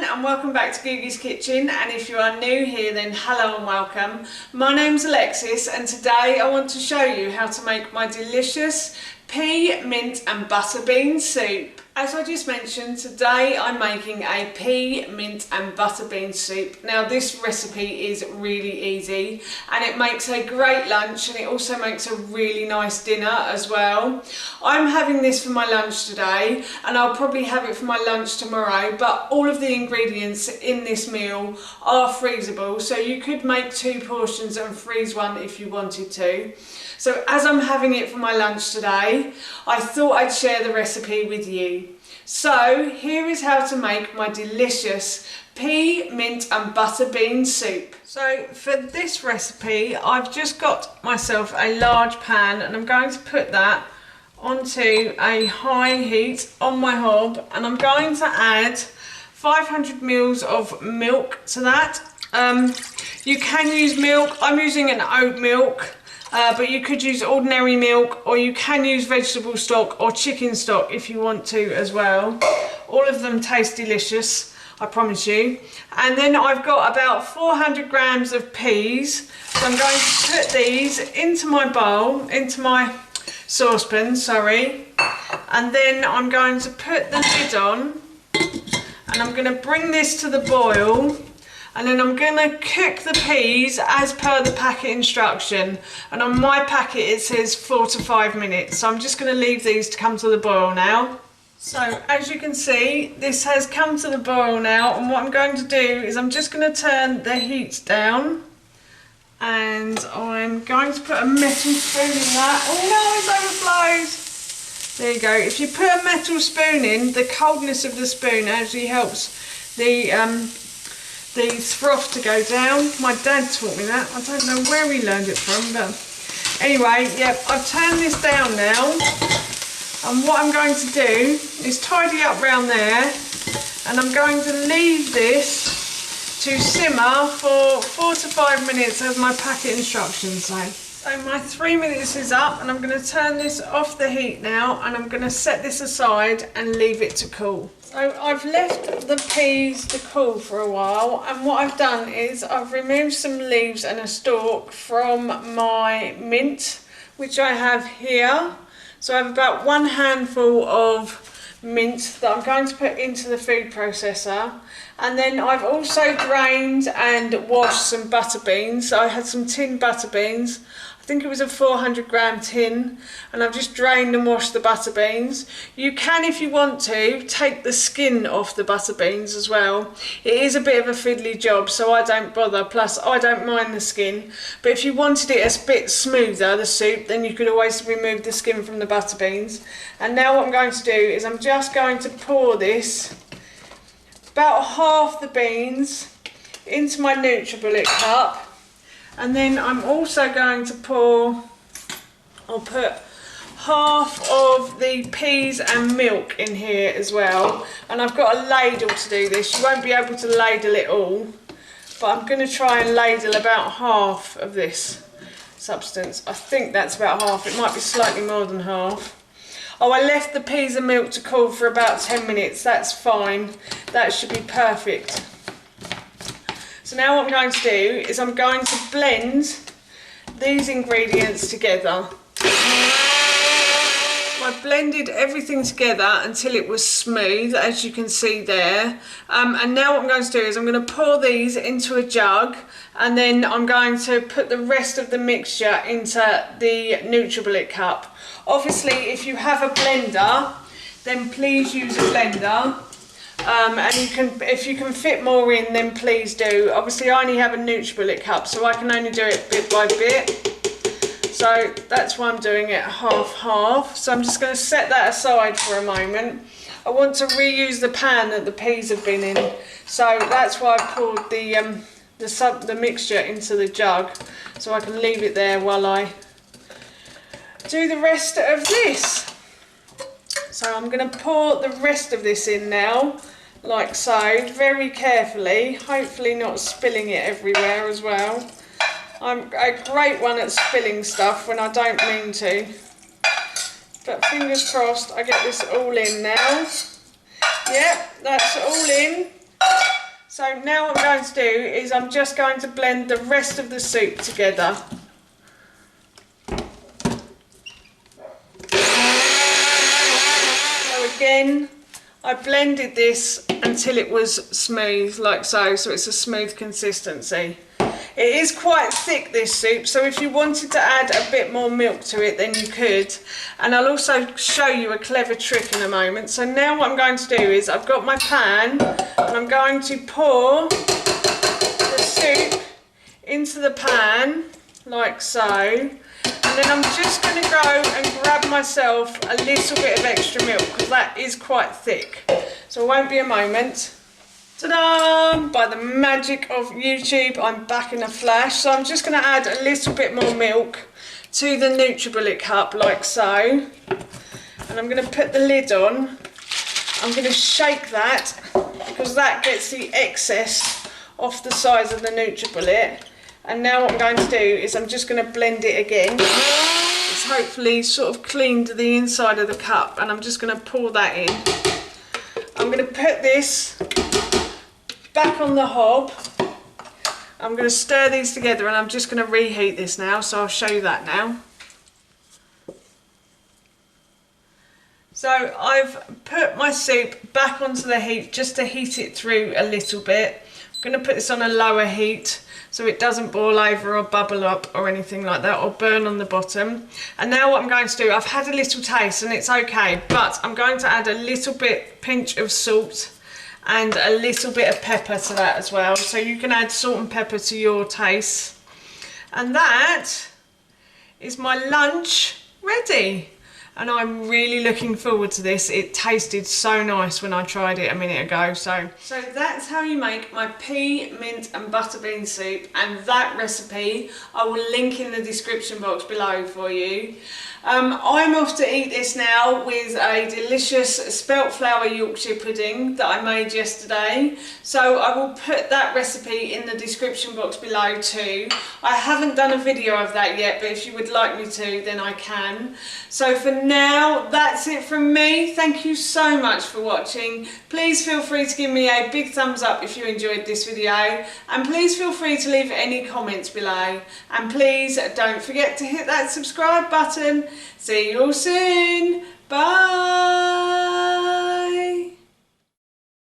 and welcome back to Googie's Kitchen, and if you are new here then hello and welcome. My name's Alexis and today I want to show you how to make my delicious pea, mint and butter bean soup. As I just mentioned, today I'm making a pea, mint and butter bean soup. Now this recipe is really easy and it makes a great lunch, and it also makes a really nice dinner as well. I'm having this for my lunch today and I'll probably have it for my lunch tomorrow, but all of the ingredients in this meal are freezable, so you could make 2 portions and freeze one if you wanted to. So as I'm having it for my lunch today, I thought I'd share the recipe with you. So here is how to make my delicious pea, mint and butter bean soup. So for this recipe, I've just got myself a large pan and I'm going to put that onto a high heat on my hob, and I'm going to add 500 ml of milk to that. You can use milk, I'm using an oat milk. But you could use ordinary milk, or you can use vegetable stock or chicken stock if you want to as well. All of them taste delicious, I promise you. And then I've got about 400 grams of peas. So I'm going to put these into my bowl, into my saucepan, sorry. And then I'm going to put the lid on and I'm going to bring this to the boil. And then I'm going to cook the peas as per the packet instruction, and on my packet it says 4 to 5 minutes, so I'm just going to leave these to come to the boil now. So as you can see, this has come to the boil now, and what I'm going to do is I'm just going to turn the heat down and I'm going to put a metal spoon in that. Oh no, it's overflowed. There you go. If you put a metal spoon in, the coldness of the spoon actually helps the froth to go down. My dad taught me that. I don't know where he learned it from, but anyway, yep, I've turned this down now. And what I'm going to do is tidy up round there, and I'm going to leave this to simmer for 4 to 5 minutes as my packet instructions say. So my 3 minutes is up, and I'm going to turn this off the heat now, and I'm going to set this aside and leave it to cool. So I've left the peas to cool for a while, and what I've done is I've removed some leaves and a stalk from my mint, which I have here. So I have about 1 handful of mint that I'm going to put into the food processor. And then I've also drained and washed some butter beans. So I had some tin butter beans. I think it was a 400 gram tin, and I've just drained and washed the butter beans. You can, if you want to, take the skin off the butter beans as well. It is a bit of a fiddly job, so I don't bother, plus I don't mind the skin. But if you wanted it a bit smoother, the soup, then you could always remove the skin from the butter beans. And now what I'm going to do is I'm just going to pour this, about half the beans, into my NutriBullet cup. And then I'm also going to put half of the peas and milk in here as well. And I've got a ladle to do this. You won't be able to ladle it all, but I'm going to try and ladle about half of this substance. I think that's about half. It might be slightly more than half. Oh, I left the peas and milk to cool for about 10 minutes. That's fine. That should be perfect. So now what I'm going to do is I'm going to blend these ingredients together. I blended everything together until it was smooth, as you can see there. And now what I'm going to do is I'm going to pour these into a jug, and then I'm going to put the rest of the mixture into the NutriBullet cup. Obviously, if you have a blender, then please use a blender. And if you can fit more in, then please do. Obviously I only have a NutriBullet cup, so I can only do it bit by bit. So that's why I'm doing it half. So I'm just going to set that aside for a moment. I want to reuse the pan that the peas have been in, so that's why I poured the mixture into the jug, so I can leave it there while I do the rest of this. So I'm going to pour the rest of this in now, like so, very carefully, hopefully not spilling it everywhere as well. I'm a great one at spilling stuff when I don't mean to. But fingers crossed I get this all in now. Yep, that's all in. So now what I'm going to do is I'm just going to blend the rest of the soup together. So again, I blended this until it was smooth, like so it's a smooth consistency. It is quite thick, this soup, so if you wanted to add a bit more milk to it, then you could. And I'll also show you a clever trick in a moment. So now what I'm going to do is I've got my pan and I'm going to pour the soup into the pan, like so. And then I'm just going to go and grab myself a little bit of extra milk because that is quite thick. So it won't be a moment. Ta-da! By the magic of YouTube, I'm back in a flash. So I'm just going to add a little bit more milk to the NutriBullet cup, like so. And I'm going to put the lid on. I'm going to shake that because that gets the excess off the sides of the NutriBullet. And now what I'm going to do is I'm just going to blend it again. It's hopefully sort of cleaned the inside of the cup, and I'm just going to pour that in. I'm going to put this back on the hob. I'm going to stir these together and I'm just going to reheat this now, so I'll show you that now. So I've put my soup back onto the heat just to heat it through a little bit. I'm going to put this on a lower heat so it doesn't boil over or bubble up or anything like that, or burn on the bottom. And now what I'm going to do, I've had a little taste and it's okay, but I'm going to add a little pinch of salt and a little bit of pepper to that as well. So you can add salt and pepper to your taste. And that is my lunch ready. And I'm really looking forward to this. It tasted so nice when I tried it a minute ago. So that's how you make my pea, mint and butter bean soup. And that recipe I will link in the description box below for you. I'm off to eat this now with a delicious spelt flour Yorkshire pudding that I made yesterday. So I will put that recipe in the description box below too. I haven't done a video of that yet, but if you would like me to, then I can. So for now, that's it from me. Thank you so much for watching. Please feel free to give me a big thumbs up if you enjoyed this video, and please feel free to leave any comments below. And please don't forget to hit that subscribe button. See you all soon. Bye.